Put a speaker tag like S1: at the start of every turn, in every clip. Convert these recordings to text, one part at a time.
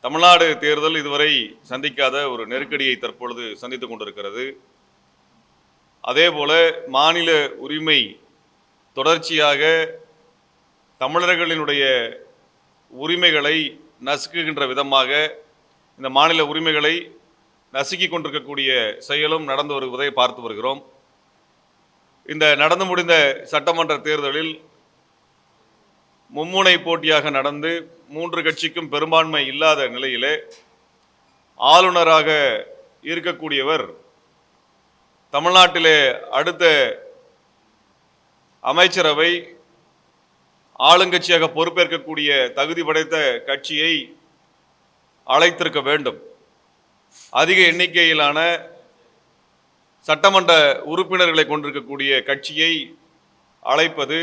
S1: தமிழ்நாடு தேர்தல் இதுவரை சந்திக்காத ஒரு நெருக்கடியை தற்பொழுது சந்தித்துக் கொண்டிருக்கிறது. அதேபோல மாநில உரிமை தொடர்ச்சியாக தமிழர்களினுடைய உரிமைகளை நசுக்குகின்ற விதமாக இந்த மாநில உரிமைகளை நசுக்கிக் கொண்டிருக்கக்கூடிய செயலும் நடந்து வருவதை பார்த்து வருகிறோம். இந்த நடந்து முடிந்த சட்டமன்ற தேர்தலில் மும்முனை போட்டியாக நடந்து 3 கட்சிக்கும் பெரும்பான்மை இல்லாத நிலையிலே ஆளுநராக இருக்கக்கூடியவர் தமிழ்நாட்டிலே அடுத்த அமைச்சரவை ஆளுங்கட்சியாக பொறுப்பேற்கக்கூடிய தகுதி படைத்த கட்சியை அழைத்திருக்க வேண்டும். அதிக எண்ணிக்கையிலான சட்டமன்ற உறுப்பினர்களை கொண்டிருக்கக்கூடிய கட்சியை அழைப்பது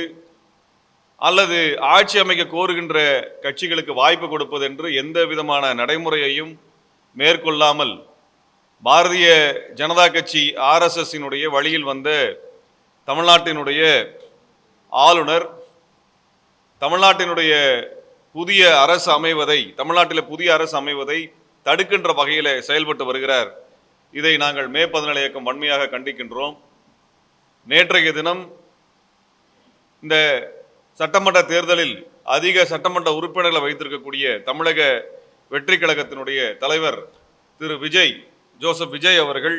S1: அல்லது ஆட்சி அமைக்க கோருகின்ற கட்சிகளுக்கு வாய்ப்பு கொடுப்பது என்று எந்த விதமான நடைமுறையையும் மேற்கொள்ளாமல் பாரதிய ஜனதா கட்சி RSSனுடைய வழியில் வந்த தமிழ்நாட்டினுடைய ஆளுநர் தமிழ்நாட்டினுடைய புதிய அரசு அமைவதை தமிழ்நாட்டில் புதிய அரசு அமைவதை தடுக்கின்ற வகையில் செயல்பட்டு வருகிறார். இதை நாங்கள் மே 17 இயக்கம் வன்மையாக கண்டிக்கின்றோம். நேற்றைய தினம் இந்த சட்டமன்ற தேர்தலில் அதிக சட்டமன்ற உறுப்பினர்களை வைத்திருக்கக்கூடிய தமிழக வெற்றி கழகத்தினுடைய தலைவர் திரு ஜோசப் விஜய் அவர்கள்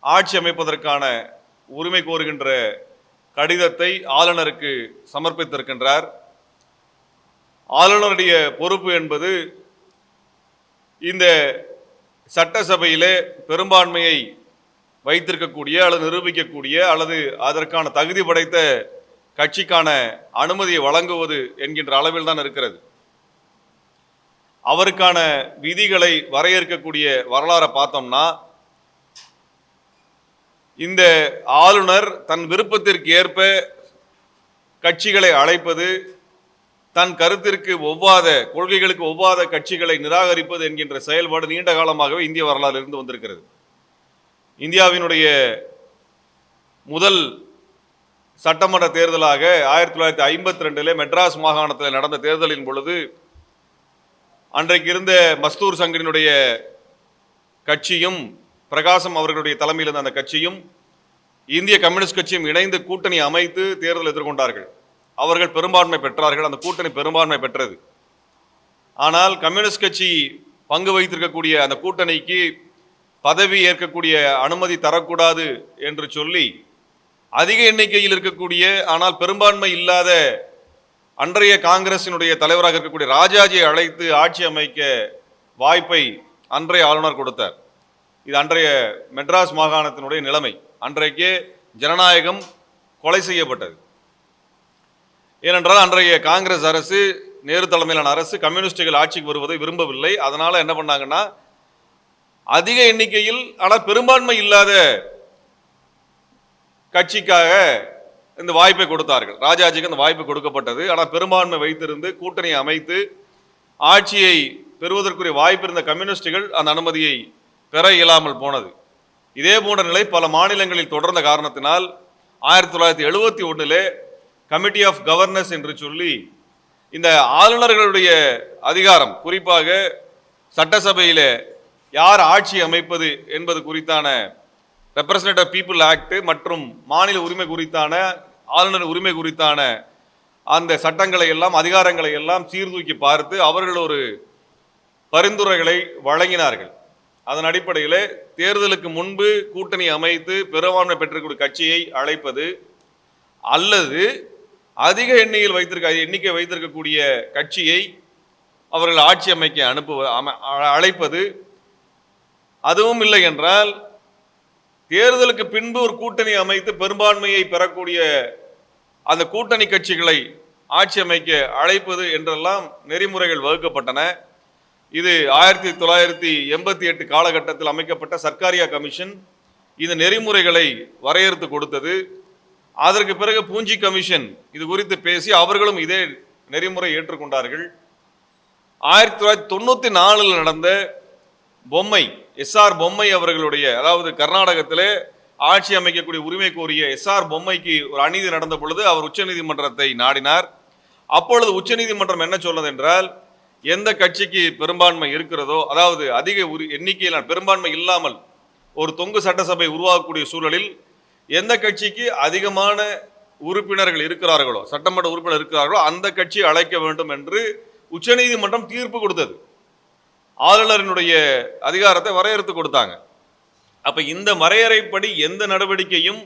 S1: ஆட்சி அமைப்பதற்கான உரிமை கோருகின்ற கடிதத்தை ஆளுநருக்கு சமர்ப்பித்திருக்கின்றார். ஆளுநருடைய பொறுப்பு என்பது இந்த சட்டசபையிலே பெரும்பான்மையை வைத்திருக்கக்கூடிய அல்லது நிரூபிக்கக்கூடிய அல்லது அதற்கான தகுதி படைத்த கட்சிக்கான அனுமதியை வழங்குவது என்கின்ற அளவில் தான் இருக்கிறது. அவருக்கான விதிகளை வரையறுக்கக்கூடிய வரலாறை பார்த்தோம்னா இந்த ஆளுநர் தன் விருப்பத்திற்கு ஏற்ப கட்சிகளை அழைப்பது, தன் கருத்திற்கு ஒவ்வாத கொள்கைகளுக்கு ஒவ்வாத கட்சிகளை நிராகரிப்பது என்கின்ற செயல்பாடு நீண்ட காலமாகவே இந்திய வரலாறு இருந்து வந்திருக்கிறது. இந்தியாவினுடைய முதல் சட்டமன்ற தேர்தலாக 1952 மெட்ராஸ் மாகாணத்தில் நடந்த தேர்தலின் பொழுது அன்றைக்கு இருந்த மஸ்தூர் சங்கரினுடைய கட்சியும் பிரகாசம் அவர்களுடைய தலைமையில் இருந்த அந்த கட்சியும் இந்திய கம்யூனிஸ்ட் கட்சியும் இணைந்து கூட்டணி அமைத்து தேர்தல் எதிர்கொண்டார்கள். அவர்கள் பெரும்பான்மை பெற்றார்கள். அந்த கூட்டணி பெரும்பான்மை பெற்றது. ஆனால் கம்யூனிஸ்ட் கட்சி பங்கு வைத்திருக்கக்கூடிய அந்த கூட்டணிக்கு பதவி ஏற்கக்கூடிய அனுமதி தரக்கூடாது என்று சொல்லி அதிக எண்ணிக்கையில் இருக்கக்கூடிய ஆனால் பெரும்பான்மை இல்லாத அன்றைய காங்கிரசினுடைய தலைவராக இருக்கக்கூடிய ராஜாஜியை அழைத்து ஆட்சி அமைக்க வாய்ப்பை அன்றைய ஆளுநர் கொடுத்தார். இது அன்றைய மெட்ராஸ் மாகாணத்தினுடைய நிலைமை. அன்றைக்கே ஜனநாயகம் கொலை செய்யப்பட்டது. ஏனென்றால் அன்றைய காங்கிரஸ் அரசு, நேரு தலைமையிலான அரசு கம்யூனிஸ்டுகள் ஆட்சிக்கு வருவதை விரும்பவில்லை. அதனால என்ன பண்ணாங்கன்னா அதிக எண்ணிக்கையில் ஆனால் பெரும்பான்மை இல்லாத கட்சிக்காக இந்த வாய்ப்பை கொடுத்தார்கள். ராஜாஜிக்கு அந்த வாய்ப்பு கொடுக்கப்பட்டது. ஆனால் பெரும்பான்மை வைத்திருந்து கூட்டணியை அமைத்து ஆட்சியை பெறுவதற்குரிய வாய்ப்பு இருந்த கம்யூனிஸ்டுகள் அந்த அனுமதியை பெற இயலாமல் போனது. இதே போன்ற நிலை பல மாநிலங்களில் தொடர்ந்த காரணத்தினால் 1971 கமிட்டி ஆஃப் கவர்னர்ஸ் என்று சொல்லி இந்த ஆளுநர்களுடைய அதிகாரம், குறிப்பாக சட்டசபையில் யார் ஆட்சி அமைப்பது என்பது குறித்தான ரெப்ரசன்டேட்டிவ் பீப்புள் ஆக்ட் மற்றும் மாநில உரிமை குறித்தான ஆளுநர் உரிமை குறித்தான அந்த சட்டங்களை எல்லாம் அதிகாரங்களை எல்லாம் சீர்தூக்கி பார்த்து அவர்கள் ஒரு பரிந்துரைகளை வழங்கினார்கள். அதன் அடிப்படையில் தேர்தலுக்கு முன்பு கூட்டணி அமைத்து பெரும்பான்மை பெற்றக்கூடிய கட்சியை அழைப்பது அல்லது அதிக எண்ணிக்கை வைத்திருக்கக்கூடிய கட்சியை அவர்கள் ஆட்சி அமைக்க அழைப்பது. அதுவும் இல்லை என்றால் தேர்தலுக்கு பின்பு ஒரு கூட்டணி அமைத்து பெரும்பான்மையை பெறக்கூடிய அந்த கூட்டணி கட்சிகளை ஆட்சி அமைக்க அழைப்பது என்றெல்லாம் நெறிமுறைகள் வகுக்கப்பட்டன. இது 1988 காலகட்டத்தில் அமைக்கப்பட்ட சர்க்காரியா கமிஷன் இந்த நெறிமுறைகளை வரையறுத்து கொடுத்தது. அதற்கு பிறகு பூஞ்சி கமிஷன் இது குறித்து பேசி அவர்களும் இதே நெறிமுறை ஏற்றுக்கொண்டார்கள். 1994 நடந்த பொம்மை SR பொம்மை அவர்களுடைய, அதாவது கர்நாடகத்திலே ஆட்சி அமைக்கக்கூடிய உரிமை கோரிய SR பொம்மைக்கு ஒரு அநீதி நடந்த பொழுது அவர் உச்சநீதிமன்றத்தை நாடினார். அப்பொழுது உச்சநீதிமன்றம் என்ன சொன்னது என்றால், எந்த கட்சிக்கு பெரும்பான்மை இருக்கிறதோ, அதாவது அதிக எண்ணிக்கையிலான பெரும்பான்மை இல்லாமல் ஒரு தொங்கு சட்டசபை உருவாக்கக்கூடிய சூழலில் எந்த கட்சிக்கு அதிகமான உறுப்பினர்கள் இருக்கிறார்களோ, சட்டமன்ற உறுப்பினர் இருக்கிறார்களோ அந்த கட்சியை அழைக்க வேண்டும் என்று உச்சநீதிமன்றம் தீர்ப்பு கொடுத்தது. ஆளுநரினுடைய அதிகாரத்தை வரையறுத்து கொடுத்தாங்க. அப்ப இந்த வரையறைப்படி எந்த நடவடிக்கையும்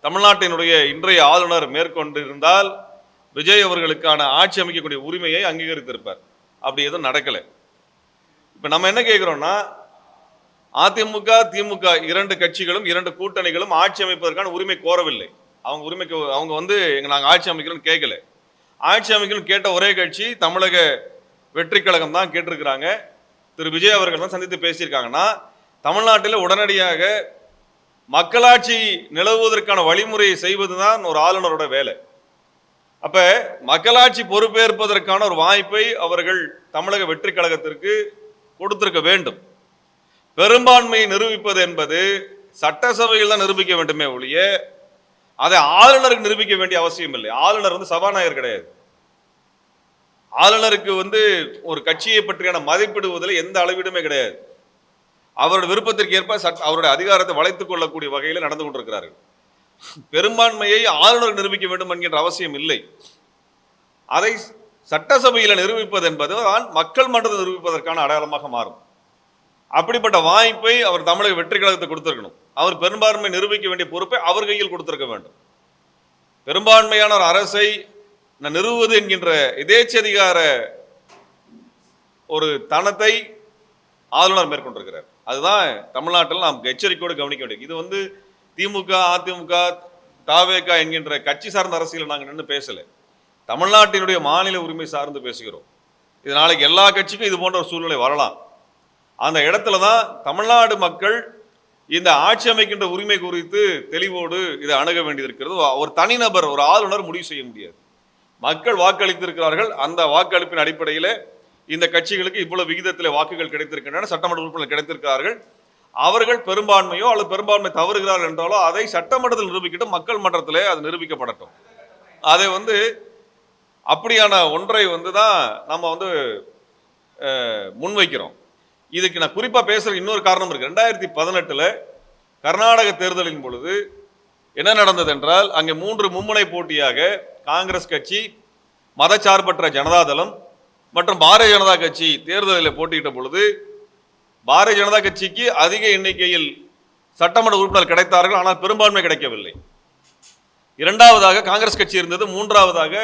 S1: தமிழ்நாட்டினுடைய இன்றைய ஆளுநர் மேற்கொண்டிருந்தால் விஜய் அவர்களுக்கான ஆட்சி அமைக்கக்கூடிய உரிமையை அங்கீகரித்திருப்பார். அப்படி எதுவும் நடக்கலை. இப்ப நம்ம என்ன கேட்கிறோம்னா, அதிமுக திமுக இரண்டு கட்சிகளும் இரண்டு கூட்டணிகளும் ஆட்சி அமைப்பதற்கான உரிமை கோரவில்லை. அவங்க வந்து நாங்கள் ஆட்சி அமைக்கிறோம்னு கேட்கல. ஆட்சி அமைக்கணும்னு கேட்ட ஒரே கட்சி தமிழக வெற்றி கழகம் தான் கேட்டிருக்கிறாங்க. திரு விஜய் அவர்கள் தான் சந்தித்து பேசியிருக்காங்கன்னா, தமிழ்நாட்டில் உடனடியாக மக்களாட்சி நிலவுவதற்கான வழிமுறையை செய்வதுதான் ஒரு ஆளுநரோட வேலை. அப்ப மக்களாட்சி பொறுப்பேற்பதற்கான ஒரு வாய்ப்பை அவர்கள் தமிழக வெற்றி கழகத்திற்கு கொடுத்திருக்க வேண்டும். பெரும்பான்மையை நிரூபிப்பது என்பது சட்டசபையில் தான் நிரூபிக்க வேண்டுமே ஒழிய அதை ஆளுநருக்கு நிரூபிக்க வேண்டிய அவசியம் இல்லை. ஆளுநர் வந்து சபாநாயகர் கிடையாது. ஆளுநருக்கு வந்து ஒரு கட்சியை பற்றியான மதிப்பிடுவதில் எந்த அளவீடுமே கிடையாது. அவருடைய விருப்பத்திற்கு ஏற்ப அவருடைய அதிகாரத்தை வளைத்துக் கொள்ளக்கூடிய வகையில் நடந்து கொண்டிருக்கிறார்கள். பெரும்பான்மையை ஆளுநர் நிரூபிக்க வேண்டும் என்கின்ற அவசியம் இல்லை. அதை சட்டசபையில் நிரூபிப்பது என்பது மக்கள் மன்றத்தை நிரூபிப்பதற்கான அடையாளமாக மாறும். அப்படிப்பட்ட வாய்ப்பை அவர் தமிழக வெற்றி கழகத்தை கொடுத்திருக்கணும். அவர் பெரும்பான்மை நிரூபிக்க வேண்டிய பொறுப்பை அவர் கையில் கொடுத்திருக்க வேண்டும். பெரும்பான்மையான ஒரு அரசை நிறுவுவது என்கின்ற எதேச்சதிகார ஒரு தனத்தை ஆளுநர் மேற்கொண்டிருக்கிறார். அதுதான் தமிழ்நாட்டில் நாம் எச்சரிக்கையோடு கவனிக்க வேண்டியது. இது வந்து திமுக அதிமுக தாவேகா என்கின்ற கட்சி சார்ந்த அரசியல் நாங்கள் நின்று பேசலை. தமிழ்நாட்டினுடைய மாநில உரிமை சார்ந்து பேசுகிறோம். இது நாளைக்கு எல்லா கட்சிக்கும் இது போன்ற ஒரு சூழ்நிலை வரலாம். அந்த இடத்துல தான் தமிழ்நாடு மக்கள் இந்த ஆட்சி அமைக்கின்ற உரிமை குறித்து தெளிவோடு இதை அணுக வேண்டியிருக்கிறது. ஒரு தனிநபர் ஒரு ஆளுநர் முடிவு செய்ய முடியாது. மக்கள் வாக்களித்திருக்கிறார்கள். அந்த வாக்களிப்பின் அடிப்படையில் இந்த கட்சிகளுக்கு இவ்வளவு விகிதத்தில் வாக்குகள் கிடைத்திருக்கின்றன, சட்டமன்ற உறுப்பினர்கள் கிடைத்திருக்கிறார்கள். அவர்கள் பெரும்பான்மையோ அல்லது பெரும்பான்மை தவறுகிறார்கள் என்றாலோ அதை சட்டமன்றத்தில் நிரூபிக்கட்டும், மக்கள் மன்றத்திலே அது நிரூபிக்கப்படட்டும். அதை வந்து அப்படியான ஒன்றை வந்து தான் நம்ம வந்து முன்வைக்கிறோம். இதுக்கு நான் குறிப்பாக பேசுகிற இன்னொரு காரணம் இருக்கு. 2018 கர்நாடக தேர்தலின் பொழுது என்ன நடந்தது என்றால், அங்கே 3 மும்முனை போட்டியாக காங்கிரஸ் கட்சி, மதச்சார்பற்ற ஜனதாதளம் மற்றும் பாரதிய ஜனதா கட்சி தேர்தலில் போட்டியிட்ட பொழுது பாரதிய ஜனதா கட்சிக்கு அதிக எண்ணிக்கையில் சட்டமன்ற உறுப்பினர் கிடைத்தார்கள், ஆனால் பெரும்பான்மை கிடைக்கவில்லை. இரண்டாவதாக காங்கிரஸ் கட்சி இருந்தது, மூன்றாவதாக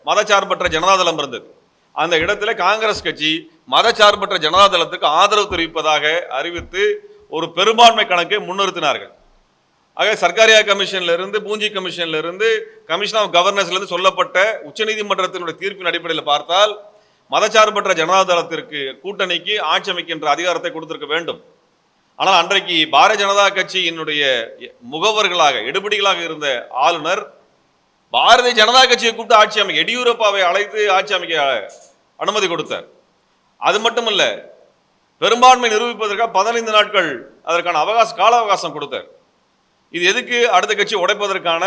S1: மதச்சார்பற்ற ஜனதாதளம் இருந்தது. அந்த இடத்துல காங்கிரஸ் கட்சி மதச்சார்பற்ற ஜனதாதளத்துக்கு ஆதரவு தெரிவிப்பதாக அறிவித்து ஒரு பெரும்பான்மை கணக்கை முன்னிறுத்தினார்கள். ஆக சர்க்காரியா கமிஷன்ல இருந்து, பூஞ்சி கமிஷன்ல இருந்து, கமிஷன் ஆஃப் கவர்னன்ஸ்ல இருந்து சொல்லப்பட்ட உச்சநீதிமன்றத்தினுடைய தீர்ப்பின் அடிப்படையில் பார்த்தால் மதச்சார்பற்ற ஜனதாதளத்திற்கு கூட்டணிக்கு ஆட்சி அமைக்கின்ற அதிகாரத்தை கொடுத்திருக்க வேண்டும். ஆனால் அன்றைக்கு பாரதிய ஜனதா கட்சியினுடைய முகவர்களாக எடுபடிகளாக இருந்த ஆளுநர் பாரதிய ஜனதா கட்சியை கூப்பிட்டு ஆட்சி அமைக்க, எடியூரப்பாவை அழைத்து ஆட்சி அமைக்க அனுமதி கொடுத்தார். அது மட்டுமல்ல, பெரும்பான்மை நிரூபிப்பதற்காக 15 நாட்கள் அதற்கான கால அவகாசம் கொடுத்தார். இது எதுக்கு? அடுத்த கட்சி உடைப்பதற்கான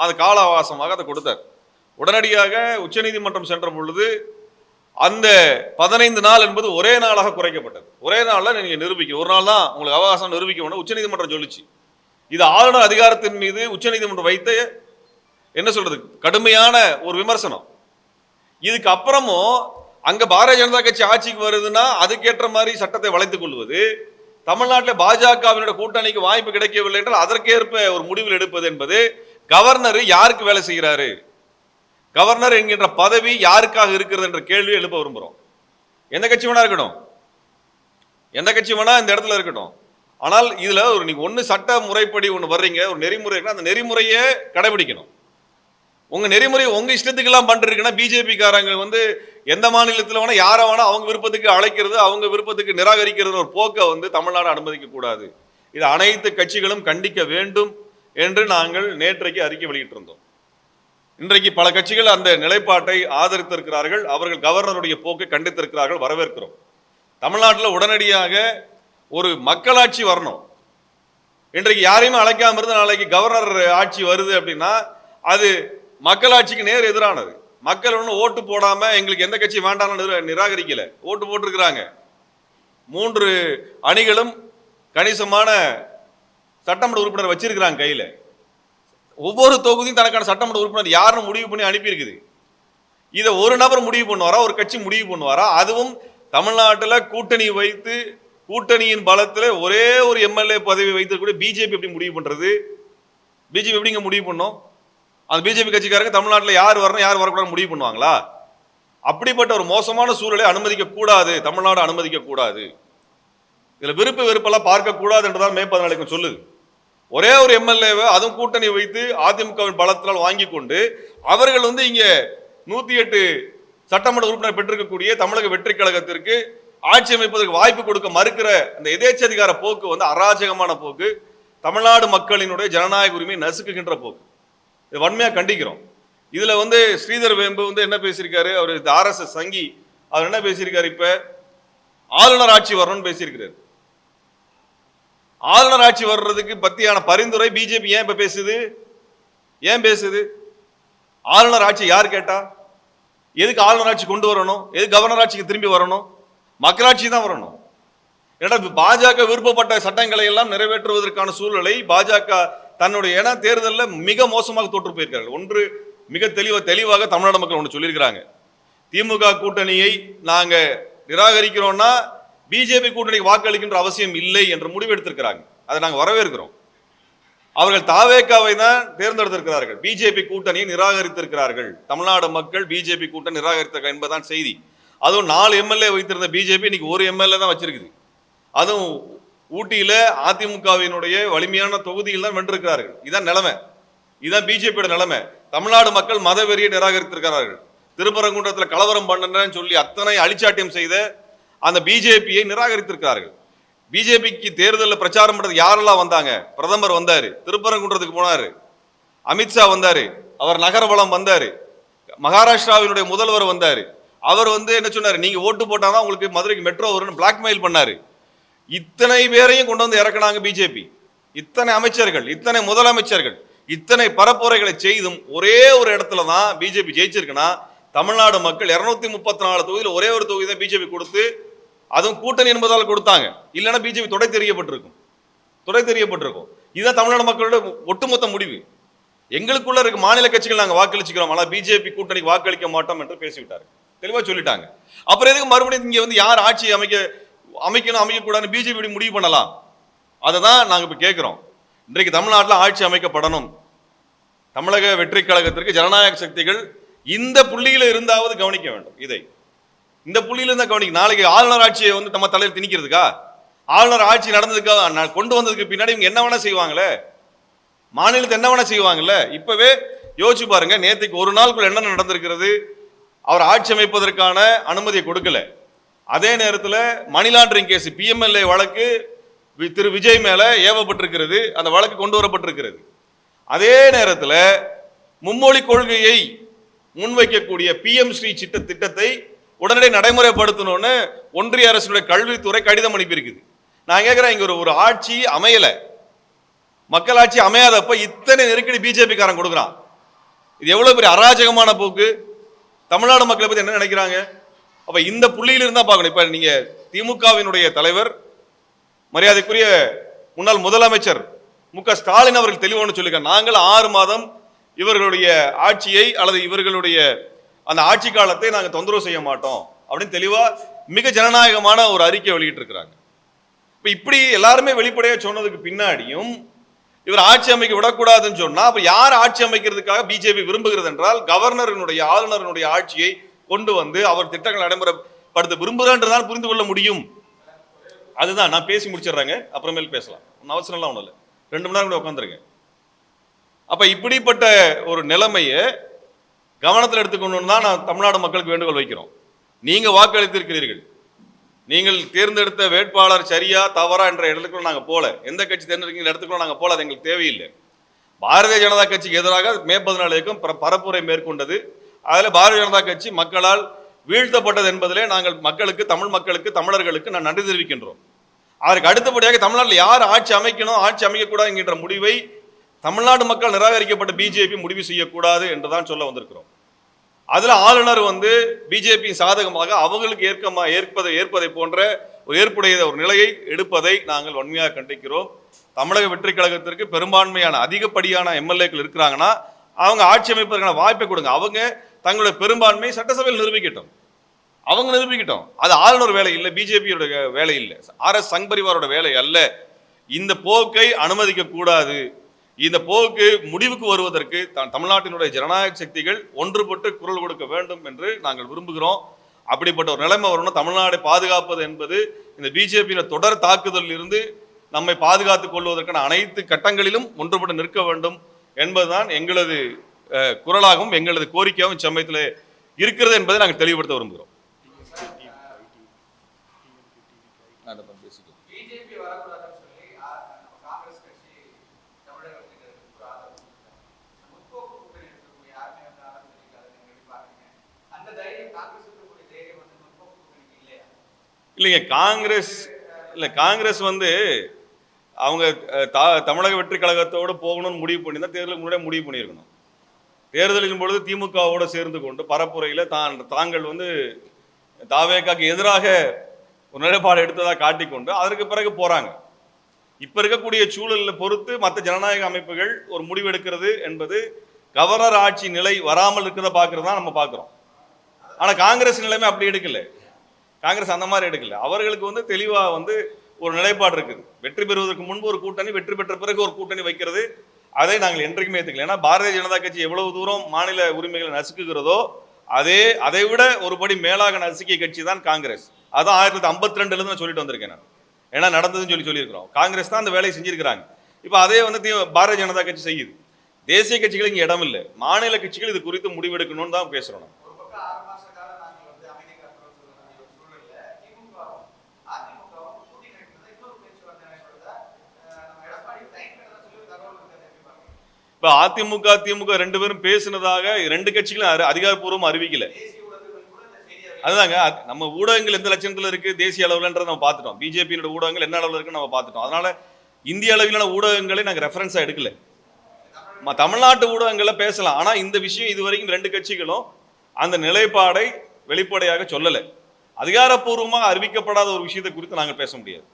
S1: அந்த கால அவகாசமாக அதை கொடுத்தார். உடனடியாக உச்சநீதிமன்றம் சென்ற பொழுது அந்த 15 நாள் என்பது ஒரே நாளாக குறைக்கப்பட்டது. ஒரே நாளில் நீங்க நிரூபிக்க, ஒரு நாள் தான் உங்களுக்கு அவகாசம் நிரூபிக்க வேண்டும் உச்சநீதிமன்றம் சொல்லிச்சு. இது ஆளுநர் அதிகாரத்தின் மீது உச்சநீதிமன்றம் வைத்த என்ன சொல்றது கடுமையான ஒரு விமர்சனம். இதுக்கு அப்புறமும் அங்க பாரதிய ஜனதா கட்சி ஆட்சிக்கு வருதுன்னா அதுக்கேற்ற மாதிரி சட்டத்தை வளைத்துக் கொள்வது, தமிழ்நாட்டில் பாஜகவினுடைய கூட்டணிக்கு வாய்ப்பு கிடைக்கவில்லை என்றால் அதற்கேற்ப ஒரு முடிவில் எடுப்பது என்பது, கவர்னர் யாருக்கு வேலை செய்கிறாரு, கவர்னர் என்கின்ற பதவி யாருக்காக இருக்கிறது என்ற கேள்வி எழுப்ப விரும்புகிறோம். எந்த கட்சி வேணா இருக்கட்டும், எந்த கட்சி வேணா இந்த இடத்துல இருக்கட்டும். ஆனால் இதுல ஒரு நீங்க ஒன்று சட்ட முறைப்படி ஒன்று வர்றீங்க, ஒரு நெறிமுறை, அந்த நெறிமுறையை கடைபிடிக்கணும். உங்க நெறிமுறை உங்க இஷ்டத்துக்கெல்லாம் பண்ணிருக்குன்னா பிஜேபி காரங்க வந்து எந்த மாநிலத்தில் வேணா யாரை வேணா அவங்க விருப்பத்துக்கு அழைக்கிறது, அவங்க விருப்பத்துக்கு நிராகரிக்கிறது ஒரு போக்கை வந்து தமிழ்நாடு அனுமதிக்க கூடாது. இது அனைத்து கட்சிகளும் கண்டிக்க வேண்டும் என்று நாங்கள் நேற்றைக்கு அறிக்கை வெளியிட்டிருந்தோம். இன்றைக்கு பல கட்சிகள் அந்த நிலைப்பாட்டை ஆதரித்திருக்கிறார்கள். அவர்கள் கவர்னருடைய போக்கை கண்டித்திருக்கிறார்கள், வரவேற்கிறோம். தமிழ்நாட்டில் உடனடியாக ஒரு மக்களாட்சி வரணும். இன்றைக்கு யாரையுமே அழைக்காம இருந்து நாளைக்கு கவர்னர் ஆட்சி வருது அப்படின்னா அது மக்களாட்சிக்கு நேர் எதிரானது. மக்கள் ஒன்றும் ஓட்டு போடாம எங்களுக்கு எந்த கட்சி வேண்டாம்னு நிராகரிக்கல, ஓட்டு போட்டிருக்கிறாங்க. 3 அணிகளும் கணிசமான சட்டமன்ற உறுப்பினர் வச்சிருக்கிறாங்க கையில. ஒவ்வொரு தொகுதியும் தனக்கான சட்டமன்ற உறுப்பினர் யாருன்னு முடிவு பண்ணி அனுப்பியிருக்குது. இதை ஒரு நபர் முடிவு பண்ணுவாரா, ஒரு கட்சி முடிவு பண்ணுவாரா? அதுவும் தமிழ்நாட்டில் கூட்டணி வைத்து கூட்டணியின் பலத்தில் ஒரே ஒரு எம்எல்ஏ பதவி வைத்திருக்கக்கூடிய பிஜேபி எப்படி முடிவு பண்றது? பிஜேபி எப்படிங்க முடிவு பண்ணும்? அந்த பிஜேபி கட்சிக்காரங்க தமிழ்நாட்டில் யார் வரணும் யார் வரக்கூடாது முடிவு பண்ணுவாங்களா? அப்படிப்பட்ட ஒரு மோசமான சூழலை அனுமதிக்க கூடாது, தமிழ்நாடு அனுமதிக்க கூடாது. இதுல விருப்பு வெறுப்பெல்லாம் பார்க்க கூடாது என்றுதான் மே 14 சொல்லுது. ஒரே ஒரு எம்எல்ஏவை அதுவும் கூட்டணி வைத்து அதிமுகவின் பலத்தால் வாங்கி கொண்டு அவர்கள் இங்க 108 சட்டமன்ற உறுப்பினர் பெற்றிருக்கக்கூடிய தமிழக வெற்றி கழகத்திற்கு ஆட்சி அமைப்பதற்கு வாய்ப்பு கொடுக்க மறுக்கிற அந்த எதேச்சதிகார போக்கு அராஜகமான போக்கு, தமிழ்நாடு மக்களினுடைய ஜனநாயக உரிமையை நசுக்குகின்ற போக்கு. இது வன்மையா கண்டிக்கிறோம். இதுல ஸ்ரீதர் வேம்பு என்ன பேசியிருக்காரு, அவர் RSS சங்கி, அவர் என்ன பேசியிருக்காரு? இப்ப ஆளுநர் ஆட்சி வரணும்னு பேசியிருக்கிறார். ஆளுநர் ஆட்சி வர்றதுக்கு பத்தியான பரிந்துரை பிஜேபி ஏன் இப்ப பேசுது? ஏன் பேசுது? ஆளுநர் ஆட்சி யார் கேட்டா? எதுக்கு ஆளுநர் ஆட்சி கொண்டு வரணும்? எதுக்கு கவர்னர் ஆட்சிக்கு திரும்பி வரணும்? மக்களாட்சி தான் வரணும். ஏன்னா பாஜக விருப்பப்பட்ட சட்டங்களை எல்லாம் நிறைவேற்றுவதற்கான சூழலை பாஜக தன்னுடைய தேர்தலில் மிக மோசமாக தோற்று போயிருக்கிறார்கள். ஒன்று மிக தெளிவாக தமிழ்நாடு மக்கள் ஒன்று சொல்லியிருக்கிறாங்க, திமுக கூட்டணியை நாங்க நிராகரிக்கிறோம்னா பிஜேபி கூட்டணிக்கு வாக்களிக்கின்ற அவசியம் இல்லை என்ற முடிவு எடுத்திருக்கிறாங்க. அதை நாங்கள் வரவேற்கிறோம். அவர்கள் தாவேக்காவை தான் தேர்ந்தெடுத்திருக்கிறார்கள், பிஜேபி கூட்டணியை நிராகரித்திருக்கிறார்கள். தமிழ்நாடு மக்கள் பிஜேபி கூட்டணி நிராகரித்திருக்க என்பதுதான் செய்தி. அதுவும் 4 எம்எல்ஏ வைத்திருந்த பிஜேபி இன்னைக்கு 1 எம்எல்ஏ தான் வச்சிருக்குது. அதுவும் ஊட்டியில அதிமுகவினுடைய வலிமையான தொகுதியில் தான் வென்றிருக்கிறார்கள். இதான் நிலைமை, இதுதான் பிஜேபியோட நிலைமை. தமிழ்நாடு மக்கள் மதவெறியை நிராகரித்திருக்கிறார்கள். திருப்பரங்குன்றத்தில் கலவரம் பண்ணன்னு சொல்லி அத்தனை அழிச்சாட்டியம் செய்த அந்த பிஜேபியை நிராகரித்திருக்கிறார்கள். பிஜேபிக்கு தேர்தலில் பிரச்சாரம் பண்றது யாரெல்லாம் வந்தாங்க? பிரதமர் வந்தாரு, திருப்பரங்குன்றத்துக்கு போனாரு, அமித்ஷா வந்தாரு, அவர் நகரவளம் வந்தாரு, மகாராஷ்டிராவினுடைய முதல்வர் வந்தாரு. அவர் என்ன சொன்னாரு, நீங்க ஓட்டு போட்டாதான் உங்களுக்கு மதுரைக்கு மெட்ரோ வரும்னு பிளாக்மெயில் பண்ணாரு. இத்தனை பேரையும் கொண்டு வந்து இறக்குனாங்க பிஜேபி. இத்தனை அமைச்சர்கள், இத்தனை முதலமைச்சர்கள், இத்தனை பரப்புரைகளை செய்தும் ஒரே ஒரு இடத்துல தான் பிஜேபி ஜெயிச்சிருக்குன்னா தமிழ்நாடு மக்கள் 234 தொகுதியில் ஒரே ஒரு தொகுதி தான் பிஜேபி கொடுத்து, அதுவும் கூட்டணி என்பதால் கொடுத்தாங்க. இல்லைன்னா பிஜேபி தொடை தெரியப்பட்டிருக்கும். இதுதான் தமிழ்நாடு மக்களோட ஒட்டுமொத்த முடிவு. எங்களுக்குள்ள இருக்க மாநில கட்சிகள் நாங்கள் வாக்களிச்சுக்கிறோம், ஆனால் பிஜேபி கூட்டணிக்கு வாக்களிக்க மாட்டோம் என்று பேசிவிட்டார்கள், தெளிவாக சொல்லிட்டாங்க. அப்புறம் எதுக்கு மறுபடியும் இங்கே யார் ஆட்சி அமைக்கணும் அமைக்கக்கூடாதுன்னு பிஜேபி முடிவு பண்ணலாம்? அதை தான் நாங்கள் இப்போ கேட்குறோம். இன்றைக்கு தமிழ்நாட்டில் ஆட்சி அமைக்கப்படணும். தமிழக வெற்றி கழகத்திற்கு ஜனநாயக சக்திகள் இந்த புள்ளியில் இருந்தாவது கவனிக்க வேண்டும். இந்த புள்ளியில இருந்தா கவனிக்க. நாளைக்கு ஆளுநர் ஆட்சியை நம்ம தலையில் திணிக்கிறதுக்கா? ஆளுநர் ஆட்சி நடந்ததுக்காக கொண்டு வந்ததுக்கு பின்னாடி இவங்க என்ன வேணா செய்வாங்களே, மாநிலத்தை என்ன வேணா செய்வாங்கல்ல. இப்பவே யோசிச்சு பாருங்க, நேற்றுக்கு ஒரு நாளுக்குள்ள என்ன நடந்திருக்கிறது. அவர் ஆட்சி அமைப்பதற்கான அனுமதியை கொடுக்கல. அதே நேரத்தில் மணி லாண்டரிங் கேஸ் PMLA வழக்கு திரு விஜய் மேல ஏவப்பட்டிருக்கிறது, அந்த வழக்கு கொண்டு வரப்பட்டிருக்கிறது. அதே நேரத்தில் மும்மொழி கொள்கையை முன்வைக்கக்கூடிய PM ஸ்ரீ திட்டத்தை உடனடி நடைமுறைப்படுத்தணும்னு ஒன்றிய அரசுடைய கல்வித்துறை கடிதம் அனுப்பியிருக்குது. நான் கேட்கிறேன், இங்க ஒரு ஆட்சி அமையல, மக்களாட்சி அமையாதப்ப இத்தனை நெருக்கடி பிஜேபி காரன் கொடுக்குறான். இது எவ்வளவு பெரிய அராஜகமான போக்கு. தமிழ்நாடு மக்களை பத்தி என்ன நினைக்கிறாங்க? அப்ப இந்த புள்ளியில இருந்தா பார்க்கணும். இப்ப நீங்க திமுகவினுடைய தலைவர் மரியாதைக்குரிய முன்னாள் முதலமைச்சர் MK ஸ்டாலின் அவர்கள் தெளிவான சொல்லியிருக்காங்க, நாங்கள் 6 மாதம் இவர்களுடைய ஆட்சியை அல்லது இவர்களுடைய அந்த ஆட்சி காலத்தை நாங்கள் தொந்தரவு செய்ய மாட்டோம் அப்படின்னு தெளிவா மிக ஜனநாயகமான ஒரு அறிக்கை வெளியிட்டு இருக்கிறாங்க. இப்ப இப்படி எல்லாருமே வெளிப்படையா சொன்னதுக்கு பின்னாடியும் இவர் ஆட்சி அமைக்க விடக்கூடாதுன்னு சொன்னா, அப்ப யார் ஆட்சி அமைக்கிறதுக்காக பிஜேபி விரும்புகிறது என்றால் கவர்னருடைய ஆளுநருடைய ஆட்சியை கொண்டு வந்து அவர் திட்டங்கள் நடைமுறைப்படுத்த விரும்புகிறன்றதால் புரிந்து கொள்ள முடியும். அதுதான் நான் பேசி முடிச்சிடுறாங்க, அப்புறமேல் பேசலாம், ஒன்றும் அவசரம்லாம் ஒன்றும் இல்லை, 2 மணி நேரம் கூட உட்காந்துருக்கேன். அப்ப இப்படிப்பட்ட ஒரு நிலைமையை கவனத்தில் எடுத்துக்கணும்னு தான் நான் தமிழ்நாடு மக்களுக்கு வேண்டுகோள் வைக்கிறோம். நீங்க வாக்களித்திருக்கிறீர்கள், நீங்கள் தேர்ந்தெடுத்த வேட்பாளர் சரியா தவறா என்ற இடத்துக்குள்ள நாங்கள் போல, எந்த கட்சி தேர்ந்தெடுக்கிற இடத்துக்குள்ள நாங்கள் போல, அது எங்களுக்கு தேவையில்லை. பாரதிய ஜனதா கட்சிக்கு எதிராக மே 14 பரப்புரை மேற்கொண்டது, அதில் பாரதிய ஜனதா கட்சி மக்களால் வீழ்த்தப்பட்டது என்பதிலே நாங்கள் மக்களுக்கு, தமிழ் மக்களுக்கு, தமிழர்களுக்கு நான் நன்றி தெரிவிக்கின்றோம். அதற்கு அடுத்தபடியாக தமிழ்நாட்டில் யார் ஆட்சி அமைக்கணும் ஆட்சி அமைக்கக்கூடாது என்கின்ற முடிவை தமிழ்நாடு மக்கள் நிராகரிக்கப்பட்ட பிஜேபி முடிவு செய்யக்கூடாது என்றுதான் சொல்ல வந்திருக்கிறோம். அதுல ஆளுநர் வந்து பிஜேபி சாதகமாக அவங்களுக்கு ஏற்பதை போன்ற ஒரு ஏற்புடைய ஒரு நிலையை எடுப்பதை நாங்கள் வன்மையாக கண்டிக்கிறோம். தமிழக வெற்றி கழகத்திற்கு பெரும்பான்மையான அதிகப்படியான எம்எல்ஏக்கள் இருக்கிறாங்கன்னா அவங்க ஆட்சி அமைப்பதற்கான வாய்ப்பை கொடுங்க. அவங்க தங்களுடைய பெரும்பான்மை சட்டசபையில் நிரூபிக்கட்டும், அவங்க நிரூபிக்கட்டும். அது ஆளுநர் வேலை இல்லை, பிஜேபியோட வேலை இல்லை, RS சங் பரிவாரோட வேலை அல்ல. இந்த போக்கை அனுமதிக்க கூடாது. இந்த போக்கு முடிவுக்கு வருவதற்கு தமிழ்நாட்டினுடைய ஜனநாயக சக்திகள் ஒன்றுபட்டு குரல் கொடுக்க வேண்டும் என்று நாங்கள் விரும்புகிறோம். அப்படிப்பட்ட ஒரு நிலைமை வரணும். தமிழ்நாடை பாதுகாப்பது என்பது இந்த பிஜேபியின் தொடர் தாக்குதலில் இருந்து நம்மை பாதுகாத்துக் கொள்வதற்கான அனைத்து கட்டங்களிலும் ஒன்றுபட்டு நிற்க வேண்டும் என்பதுதான் எங்களது குரலாகவும் எங்களது கோரிக்கையாகவும் இச்சமயத்தில் இருக்கிறது என்பதை நாங்கள் தெளிவுபடுத்த விரும்புகிறோம். இல்லைங்க, காங்கிரஸ் வந்து அவங்க தமிழக வெற்றி கழகத்தோடு போகணும்னு முடிவு பண்ணி தான் தேர்தலுக்கு முன்னாடியே முடிவு பண்ணியிருக்கணும். தேர்தலின் பொழுது திமுகவோடு சேர்ந்து கொண்டு பரப்புரையில் தாங்கள் வந்து தாவேக்காக்கு எதிராக ஒரு நிலைப்பாடு எடுத்ததாக காட்டிக்கொண்டு அதற்கு பிறகு போறாங்க. இப்ப இருக்கக்கூடிய சூழலில் பொறுத்து மற்ற ஜனநாயக அமைப்புகள் ஒரு முடிவு எடுக்கிறது என்பது கவர்னர் ஆட்சி நிலை வராமல் இருக்கிறத பார்க்கறது தான் நம்ம பார்க்குறோம். ஆனால் காங்கிரஸ் நிலைமை அப்படி எடுக்கல. காங்கிரஸ் அந்த மாதிரி எடுக்கல. அவர்களுக்கு வந்து தெளிவாக வந்து ஒரு நிலைப்பாடு இருக்குது. வெற்றி பெறுவதற்கு முன்பு ஒரு கூட்டணி, வெற்றி பெற்ற பிறகு ஒரு கூட்டணி வைக்கிறது, அதை நாங்கள் என்றைக்குமே ஏற்றுக்கல. ஏன்னா பாரதிய ஜனதா கட்சி எவ்வளவு தூரம் மாநில உரிமைகளை நசுக்குகிறதோ அதை விட ஒரு படி மேலாக நசுக்கிய கட்சி தான் காங்கிரஸ். அதான் 1952 நான் சொல்லிட்டு வந்திருக்கேன். நான் ஏன்னா நடந்ததுன்னு சொல்லியிருக்கிறோம். காங்கிரஸ் தான் அந்த வேலையை செஞ்சிருக்கிறாங்க. இப்போ அதே வந்து பாரதிய ஜனதா கட்சி செய்யுது. தேசிய கட்சிகள் இங்கே இடம் இல்லை, மாநில கட்சிகள் இது குறித்து முடிவெடுக்கணும்னு தான் பேசுறோம். இப்போ அதிமுக திமுக ரெண்டு பேரும் பேசினதாக ரெண்டு கட்சிகளும் அதிகாரப்பூர்வம் அறிவிக்கல. அதுதாங்க, நம்ம ஊடகங்கள் எந்த லட்சணத்தில் இருக்கு தேசிய அளவுலன்றதை நம்ம பார்த்துட்டோம். பிஜேபியோட ஊடகங்கள் என்ன அளவில் இருக்குன்னு நம்ம பார்த்துட்டோம். அதனால இந்திய அளவிலான ஊடகங்களை நாங்கள் ரெஃபரன்ஸாக எடுக்கல. தமிழ்நாட்டு ஊடகங்களை பேசலாம், ஆனால் இந்த விஷயம் இதுவரைக்கும் ரெண்டு கட்சிகளும் அந்த நிலைப்பாடை வெளிப்படையாக சொல்லலை. அதிகாரப்பூர்வமாக அறிவிக்கப்படாத ஒரு விஷயத்தை குறித்து நாங்கள் பேச முடியாது.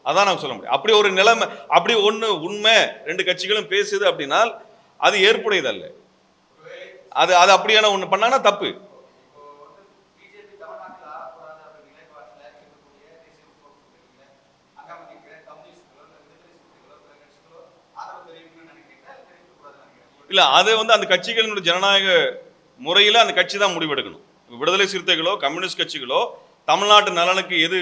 S1: அதான் நாங்கள் சொல்ல முடியும். அப்படி ஒரு நிலைமை, அப்படி ஒன்று உண்மை ரெண்டு கட்சிகளும் பேசுது அப்படின்னால் அது ஏற்புடையதல்ல. அது அப்படியான ஒன்று பண்ணாங்கன்னா தப்பு. இல்லை, அது வந்து அந்த கட்சிகளினுடைய ஜனநாயக முறையில் அந்த கட்சி தான் முடிவெடுக்கணும். விடுதலை சிறுத்தைகளோ கம்யூனிஸ்ட் கட்சிகளோ தமிழ்நாட்டு நலனுக்கு எது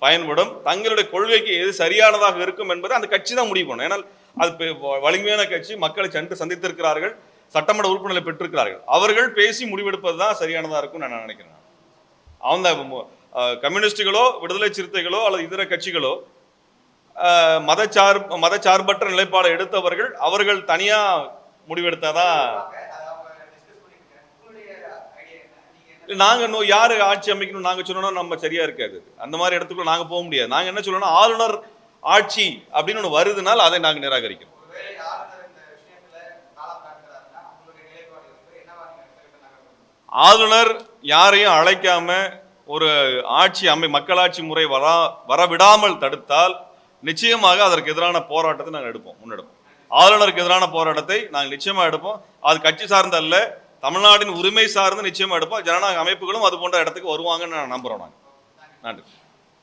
S1: பயன்படும், தங்களுடைய கொள்கைக்கு எது சரியானதாக இருக்கும் என்பதை அந்த கட்சி தான் முடிவு பண்ணும். ஏன்னால் அது வலிமையான கட்சி, மக்களை சென்று சந்தித்திருக்கிறார்கள், சட்டமன்ற உறுப்பினர்களை பெற்றிருக்கிறார்கள். அவர்கள் பேசி முடிவெடுப்பது தான் சரியானதாக இருக்கும் நான் நினைக்கிறேன். அவங்க கம்யூனிஸ்டுகளோ விடுதலை சிறுத்தைகளோ அல்லது இதர கட்சிகளோ மதச்சார்பற்ற நிலைப்பாடை எடுத்தவர்கள் அவர்கள் தனியா முடிவெடுத்தாதான். நாங்க யாரு ஆட்சி அமைக்கணும் நாங்க சொல்லணும் நம்ம சரியா இருக்காது. அந்த மாதிரி இடத்துக்குள்ள நாங்க போக முடியாது. நாங்க என்ன சொல்லணும், ஆளுநர் ஆட்சி அப்படின்னு ஒன்று வருதுனால் அதை நாங்க நிராகரிக்கிறோம். ஆளுநர் யாரையும் அழைக்காம ஒரு மக்களாட்சி முறை வரவிடாமல் தடுத்தால் நிச்சயமாக அதற்கு எதிரான போராட்டத்தை நாங்கள் முன்னெடுப்போம். ஆளுநருக்கு எதிரான போராட்டத்தை நாங்கள் நிச்சயமா எடுப்போம். அது கட்சி சார்ந்த அல்ல, தமிழ்நாட்டின் உரிமை சார்ந்து நிச்சயமா எடுப்போம். ஜனநாயக அமைப்புகளும் அது போன்ற இடத்துக்கு வருவாங்கன்னு நான் நம்புறோம். நாங்கள் நன்றி.